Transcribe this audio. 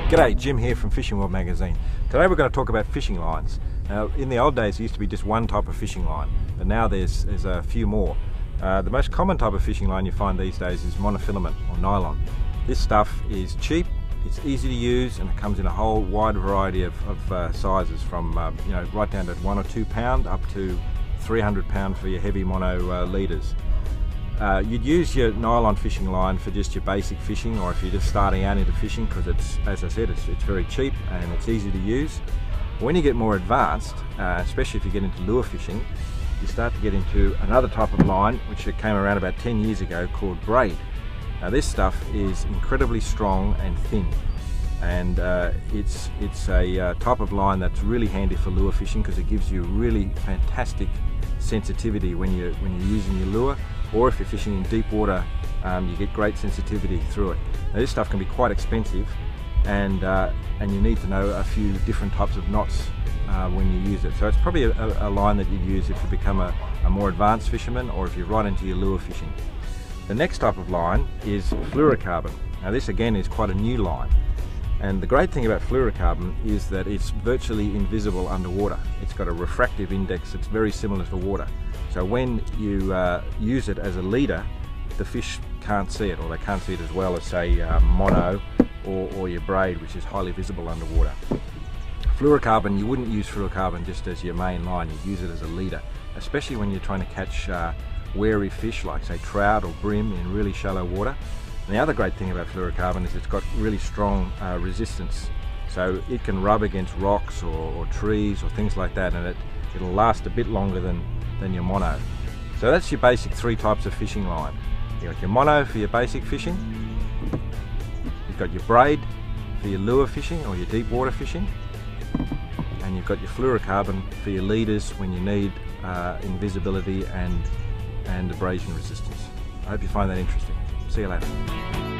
G'day, Jim here from Fishing World Magazine. Today we're going to talk about fishing lines. Now, in the old days there used to be just one type of fishing line, but now there's a few more. The most common type of fishing line you find these days is monofilament or nylon. This stuff is cheap, it's easy to use, and it comes in a whole wide variety of sizes, from right down to 1 or 2 pound up to 300 pound for your heavy mono leaders. You'd use your nylon fishing line for just your basic fishing, or if you're just starting out into fishing, because it's, as I said, it's very cheap and it's easy to use. When you get more advanced, especially if you get into lure fishing, you start to get into another type of line which came around about 10 years ago called braid. Now this stuff is incredibly strong and thin, and it's a type of line that's really handy for lure fishing because it gives you really fantastic sensitivity when you're using your lure, or if you're fishing in deep water, you get great sensitivity through it. Now this stuff can be quite expensive, and you need to know a few different types of knots when you use it. So it's probably a line that you'd use if you become a more advanced fisherman, or if you're right into your lure fishing. The next type of line is fluorocarbon. Now this again is quite a new line, and the great thing about fluorocarbon is that it's virtually invisible underwater. It's got a refractive index that's very similar to water. So when you use it as a leader, the fish can't see it, or they can't see it as well as, say, mono or your braid, which is highly visible underwater. Fluorocarbon, you wouldn't use fluorocarbon just as your main line, you'd use it as a leader, especially when you're trying to catch wary fish like, say, trout or brim in really shallow water. And the other great thing about fluorocarbon is it's got really strong resistance. So it can rub against rocks or trees or things like that, and it'll last a bit longer than your mono. So that's your basic 3 types of fishing line. You've got your mono for your basic fishing, you've got your braid for your lure fishing or your deep water fishing, and you've got your fluorocarbon for your leaders when you need invisibility and abrasion resistance. I hope you find that interesting. See you later.